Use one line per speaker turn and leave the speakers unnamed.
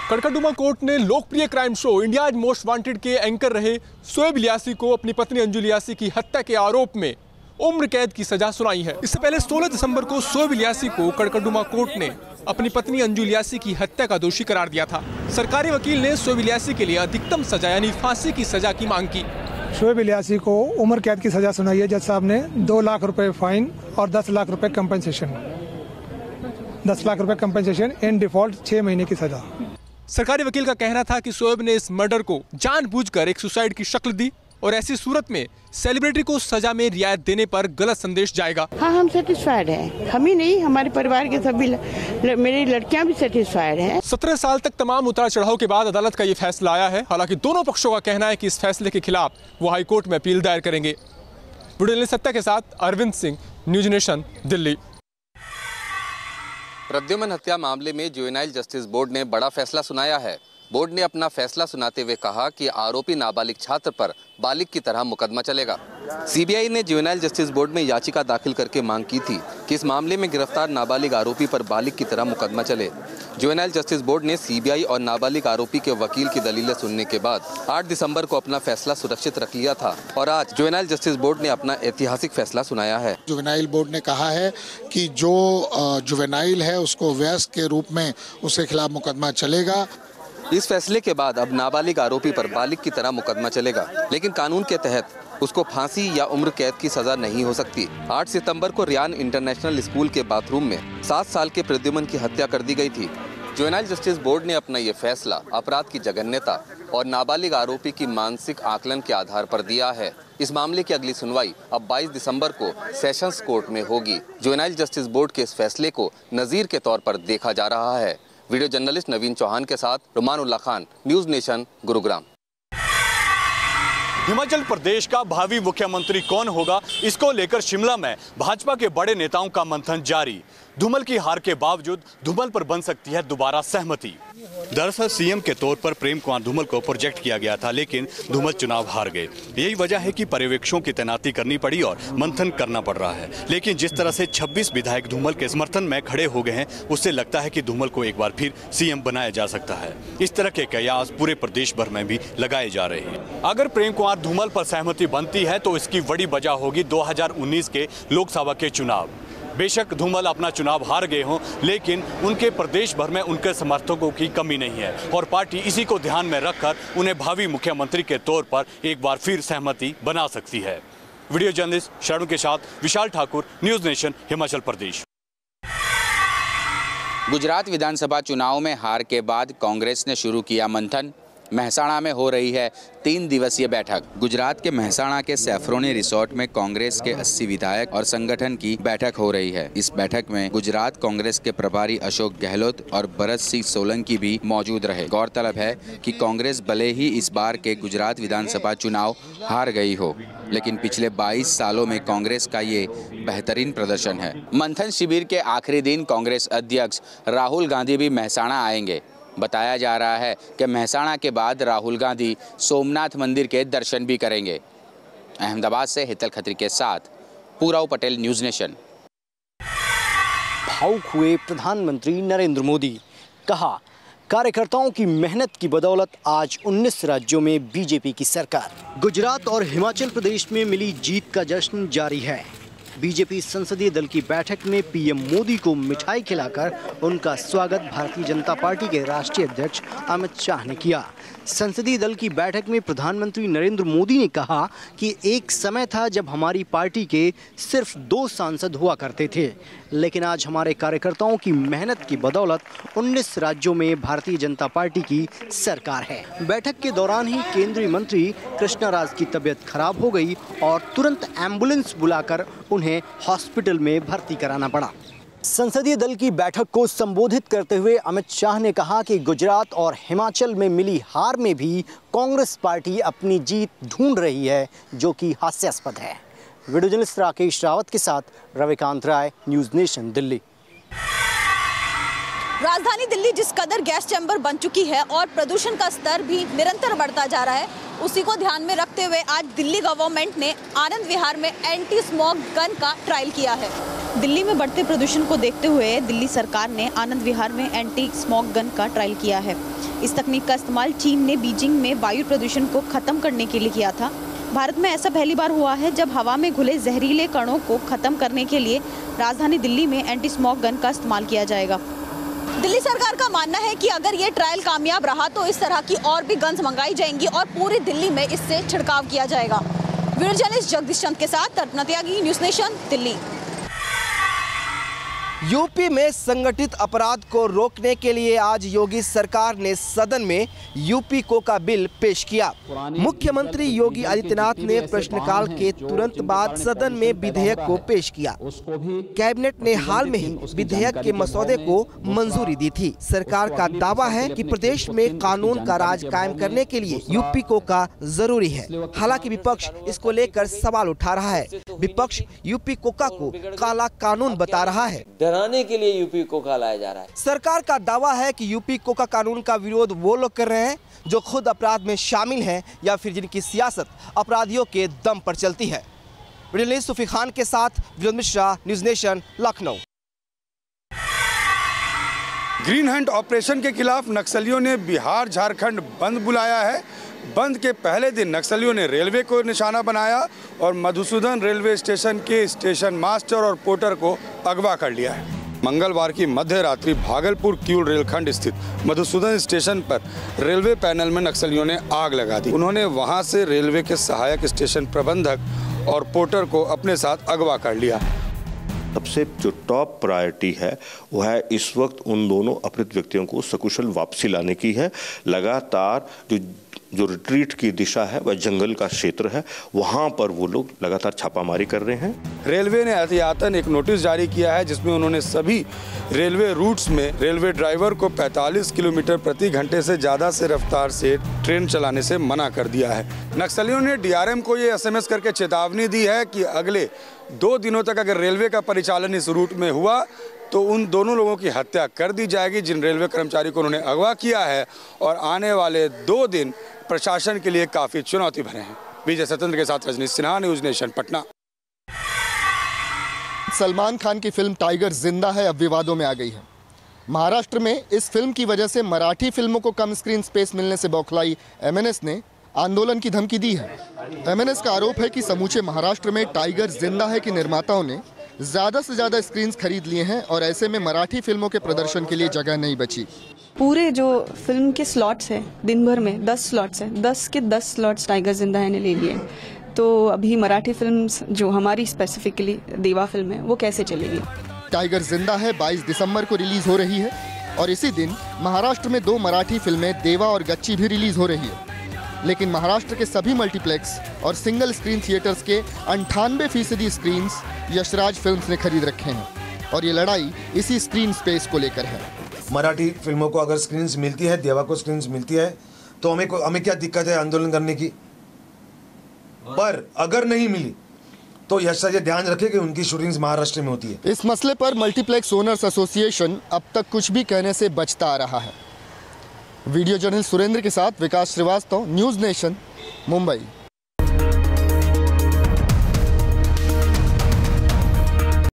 कड़कड़डुमा court ने लोकप्रिय crime show India most wanted के एंकर रहे शोएब इलियासी को अपनी पत्नी अंजू इलियासी की हत्या के आरोप में उम्र कैद की सजा सुनाई है। इससे पहले 16 दिसंबर को शोएब इलियासी को कड़कड़डुमा कोर्ट ने अपनी पत्नी अंजू इलियासी की हत्या का दोषी करार दिया था। सरकारी वकील ने शोएब इलियासी के लिए अधिकतम सजा यानी फांसी की सजा की मांग की।
शोएब इलियासी को उम्र कैद की सजा सुनाई है। जज साहब ने 2 लाख रुपए फाइन और 10 लाख रुपए कंपनसेशन, 10 लाख रुपए कंपनसेशन इन डिफॉल्ट 6 महीने की सजा।
सरकारी वकील का कहना था कि शोएब ने इस मर्डर को जानबूझकर एक सुसाइड की शक्ल दी और ऐसी सूरत में सेलिब्रिटी को सजा में रियायत देने पर गलत संदेश जाएगा।
हाँ, हम सेटिस्फाइड हैं। हम ही नहीं, हमारे परिवार के सभी मेरी लड़कियां भी सेटिस्फाइड हैं।
17 साल तक तमाम उतार चढ़ाव के बाद अदालत का ये फैसला आया है। हालांकि दोनों पक्षों का कहना है कि इस फैसले के खिलाफ वो हाईकोर्ट में अपील दायर करेंगे। वीडियो सत्ता के साथ अरविंद सिंह, न्यूज नेशन, दिल्ली।
प्रद्युमन हत्या मामले में जुवेनाइल जस्टिस बोर्ड ने बड़ा फैसला सुनाया है। बोर्ड ने अपना फैसला सुनाते हुए कहा कि आरोपी नाबालिग छात्र पर बालिग की तरह मुकदमा चलेगा। सीबीआई ने जुवेनाइल जस्टिस बोर्ड में याचिका दाखिल करके मांग की थी कि इस मामले में गिरफ्तार नाबालिग आरोपी पर बालिग की तरह मुकदमा चले। जुवेनाइल जस्टिस बोर्ड ने सीबीआई और नाबालिग आरोपी के वकील की दलीलें सुनने के बाद 8 दिसंबर को अपना फैसला सुरक्षित रख लिया था और आज जुवेनाइल जस्टिस बोर्ड ने अपना ऐतिहासिक फैसला सुनाया है।
जुवेनाइल बोर्ड ने कहा है कि जो जुवेनाइल है उसको वयस्क के रूप में उसके खिलाफ मुकदमा चलेगा।
इस फैसले के बाद अब नाबालिग आरोपी पर बालिग की तरह मुकदमा चलेगा, लेकिन कानून के तहत उसको फांसी या उम्र कैद की सजा नहीं हो सकती। 8 सितंबर को रियान इंटरनेशनल स्कूल के बाथरूम में 7 साल के प्रद्युमन की हत्या कर दी गई थी। जुवेनाइल जस्टिस बोर्ड ने अपना ये फैसला अपराध की जघन्यता और नाबालिग आरोपी की मानसिक आकलन के आधार पर दिया है। इस मामले की अगली सुनवाई अब 22 दिसंबर को सेशंस कोर्ट में होगी। जुवेनाइल जस्टिस बोर्ड के इस फैसले को नज़ीर के तौर पर देखा जा रहा है। वीडियो जर्नलिस्ट नवीन चौहान के साथ रुमानुल्लाह खान, न्यूज नेशन, गुरुग्राम।
हिमाचल प्रदेश का भावी मुख्यमंत्री कौन होगा, इसको लेकर शिमला में भाजपा के बड़े नेताओं का मंथन जारी। धूमल की हार के बावजूद धूमल पर बन सकती है दोबारा सहमति। दरअसल सीएम के तौर पर प्रेम कुमार धूमल को प्रोजेक्ट किया गया था, लेकिन धूमल चुनाव हार गए। यही वजह है कि पर्यवेक्षकों की तैनाती करनी पड़ी और मंथन करना पड़ रहा है। लेकिन जिस तरह से 26 विधायक धूमल के समर्थन में खड़े हो गए हैं, उससे लगता है कि धूमल को एक बार फिर सीएम बनाया जा सकता है। इस तरह के कयास पूरे प्रदेश भर में भी लगाए जा रहे हैं। अगर प्रेम कुमार धूमल पर सहमति बनती है तो इसकी बड़ी वजह होगी 2019 के लोकसभा के चुनाव। बेशक धूमल अपना चुनाव हार गए हों, लेकिन उनके प्रदेश भर में उनके समर्थकों की कमी नहीं है और पार्टी इसी को ध्यान में रखकर उन्हें भावी मुख्यमंत्री के तौर पर एक बार फिर सहमति बना सकती है। वीडियो जर्नलिस्ट शरण के साथ विशाल ठाकुर, न्यूज नेशन, हिमाचल प्रदेश।
गुजरात विधानसभा चुनाव में हार के बाद कांग्रेस ने शुरू किया मंथन। मेहसाणा में हो रही है 3 दिवसीय बैठक। गुजरात के मेहसाणा के सैफरोनी रिसोर्ट में कांग्रेस के 80 विधायक और संगठन की बैठक हो रही है। इस बैठक में गुजरात कांग्रेस के प्रभारी अशोक गहलोत और भरत सिंह सोलंकी भी मौजूद रहे। गौरतलब है कि कांग्रेस भले ही इस बार के गुजरात विधानसभा चुनाव हार गई हो, लेकिन पिछले 22 सालों में कांग्रेस का ये बेहतरीन प्रदर्शन है। मंथन शिविर के आखिरी दिन कांग्रेस अध्यक्ष राहुल गांधी भी मेहसाणा आएंगे। बताया जा रहा है कि मेहसाणा के बाद राहुल गांधी सोमनाथ मंदिर के दर्शन भी करेंगे। अहमदाबाद से हितल खत्री के साथ पूराव पटेल, न्यूज नेशन।
भावुक हुए प्रधानमंत्री नरेंद्र मोदी, कहा कार्यकर्ताओं की मेहनत की बदौलत आज 19 राज्यों में बीजेपी की सरकार। गुजरात और हिमाचल प्रदेश में मिली जीत का जश्न जारी है। बीजेपी संसदीय दल की बैठक में पीएम मोदी को मिठाई खिलाकर उनका स्वागत भारतीय जनता पार्टी के राष्ट्रीय अध्यक्ष अमित शाह ने किया। संसदीय दल की बैठक में प्रधानमंत्री नरेंद्र मोदी ने कहा कि एक समय था जब हमारी पार्टी के सिर्फ 2 सांसद हुआ करते थे, लेकिन आज हमारे कार्यकर्ताओं की मेहनत की बदौलत 19 राज्यों में भारतीय जनता पार्टी की सरकार है। बैठक के दौरान ही केंद्रीय मंत्री कृष्णा राज की तबीयत खराब हो गई और तुरंत एम्बुलेंस बुलाकर उन्हें हॉस्पिटल में भर्ती कराना पड़ा। संसदीय दल की बैठक को संबोधित करते हुए अमित शाह ने कहा कि गुजरात और हिमाचल में मिली हार में भी कांग्रेस पार्टी अपनी जीत ढूंढ रही है, जो कि हास्यास्पद है। वीडियो जर्नलिस्ट राकेश रावत के साथ रविकांत राय, न्यूज नेशन, दिल्ली।
राजधानी दिल्ली जिस कदर गैस चैम्बर बन चुकी है और प्रदूषण का स्तर भी निरंतर बढ़ता जा रहा है, उसी को ध्यान में रखते हुए आज दिल्ली गवर्नमेंट ने आनंद विहार में एंटी स्मॉग गन का ट्रायल किया है। दिल्ली में बढ़ते प्रदूषण को देखते हुए दिल्ली सरकार ने आनंद विहार में एंटी स्मॉग गन का ट्रायल किया है। इस तकनीक का इस्तेमाल चीन ने बीजिंग में वायु प्रदूषण को खत्म करने के लिए किया था। भारत में ऐसा पहली बार हुआ है जब हवा में घुले जहरीले कणों को खत्म करने के लिए राजधानी दिल्ली में एंटी स्मॉग गन का इस्तेमाल किया जाएगा। दिल्ली सरकार का मानना है कि अगर ये ट्रायल कामयाब रहा तो इस तरह की और भी गन्स मंगाई जाएंगी और पूरी दिल्ली में इससे छिड़काव किया जाएगा। वीडियो जर्नलिस्ट जगदीश चंद के साथ तर्पणा त्यागी, न्यूज़ नेशन, दिल्ली।
यूपी में संगठित अपराध को रोकने के लिए आज योगी सरकार ने सदन में यूपी कोका बिल पेश किया। मुख्यमंत्री योगी आदित्यनाथ ने प्रश्नकाल के तुरंत बाद सदन में विधेयक को पेश किया। कैबिनेट ने हाल में ही विधेयक के मसौदे को मंजूरी दी थी। सरकार का दावा है कि प्रदेश में कानून का राज कायम करने के लिए यूपी कोका जरूरी है। हालांकि विपक्ष इसको लेकर सवाल उठा रहा है। विपक्ष यूपी कोका को काला कानून बता रहा है।
डराने के लिए यूपी कोका लाया जा रहा है।
सरकार का दावा है कि यूपी कोका कानून का विरोध वो लोग कर रहे हैं जो खुद अपराध में शामिल हैं या फिर जिनकी सियासत अपराधियों के दम पर चलती है। वीडियो जर्नलिस्ट सूफी खान के साथ Vinod Mishra, news nation, Lucknow.
Green Hunt operation के खिलाफ नक्सलियों ने बिहार झारखंड बंद बुलाया है। बंद के पहले दिन नक्सलियों ने रेलवे को निशाना बनाया और मधुसूदन रेलवे स्टेशन के स्टेशन मास्टर और पोर्टर को अगवा कर लिया है। मंगलवार की मध्य रात्रि भागलपुर किऊल रेलखंड स्थित मधुसूदन स्टेशन पर रेलवे पैनल में नक्सलियों ने आग लगा दी। उन्होंने वहां से रेलवे के सहायक स्टेशन प्रबंधक और पोर्टर को अपने साथ अगवा कर लिया।
सबसे जो टॉप प्रायोरिटी है वो है इस वक्त उन दोनों अपहृत व्यक्तियों को सकुशल वापसी लाने की है। लगातार जो रिट्रीट की दिशा है वह जंगल का क्षेत्र है, वहां पर वो लोग लगातार छापामारी कर रहे हैं।
रेलवे ने एहतियातन एक नोटिस जारी किया है जिसमें उन्होंने सभी रेलवे रूट्स में रेलवे ड्राइवर को 45 किलोमीटर प्रति घंटे से ज़्यादा से रफ्तार से ट्रेन चलाने से मना कर दिया है। नक्सलियों ने डीआरएम को ये SMS करके चेतावनी दी है कि अगले 2 दिनों तक अगर रेलवे का परिचालन इस रूट में हुआ तो उन दोनों लोगों की हत्या कर दी जाएगी जिन रेलवे कर्मचारी को उन्होंने अगवा किया है। और आने वाले 2 दिन प्रशासन के लिए काफी चुनौती भरे हैं। विजय स्वतंत्र के साथ रजनीश सिन्हा, न्यूज़ नेशन, पटना।
सलमान खान की फिल्म टाइगर जिंदा है अब विवादों में आ गई है। महाराष्ट्र में इस फिल्म की वजह से मराठी फिल्मों को कम स्क्रीन स्पेस मिलने से बौखलाई MNS ने आंदोलन की धमकी दी है। MNS का आरोप है कि समूचे महाराष्ट्र में टाइगर जिंदा है कि निर्माताओं ने ज़्यादा से ज़्यादा स्क्रीन्स खरीद लिए हैं और ऐसे में मराठी फिल्मों के प्रदर्शन के लिए जगह नहीं बची।
पूरे जो फिल्म के स्लॉट्स हैं दिन भर में 10 स्लॉट्स हैं, 10 के 10 स्लॉट्स टाइगर जिंदा है ने ले लिए। तो अभी मराठी फिल्म्स जो हमारी स्पेसिफिकली देवा फिल्म है वो कैसे चलेगी।
टाइगर जिंदा है 22 दिसंबर को रिलीज हो रही है और इसी दिन महाराष्ट्र में 2 मराठी फिल्में देवा और गच्ची भी रिलीज हो रही है। लेकिन महाराष्ट्र के सभी मल्टीप्लेक्स और सिंगल स्क्रीन थिएटर्स के 98% स्क्रीन्स यशराज फिल्म्स ने खरीद रखे हैं और ये लड़ाई इसी स्क्रीन स्पेस को लेकर है।
मराठी फिल्मों को अगर स्क्रीन्स मिलती है, देवा को स्क्रीन्स मिलती है तो हमें क्या दिक्कत है आंदोलन करने की। पर अगर नहीं मिली तो यशराज ये ध्यान रखे कि उनकी शूटिंग्स महाराष्ट्र में होती है।
इस मसले पर मल्टीप्लेक्स ओनर्स एसोसिएशन अब तक कुछ भी कहने से बचता आ रहा है। वीडियो जर्नलिस्ट सुरेंद्र के साथ विकास श्रीवास्तव, न्यूज़ नेशन, मुंबई।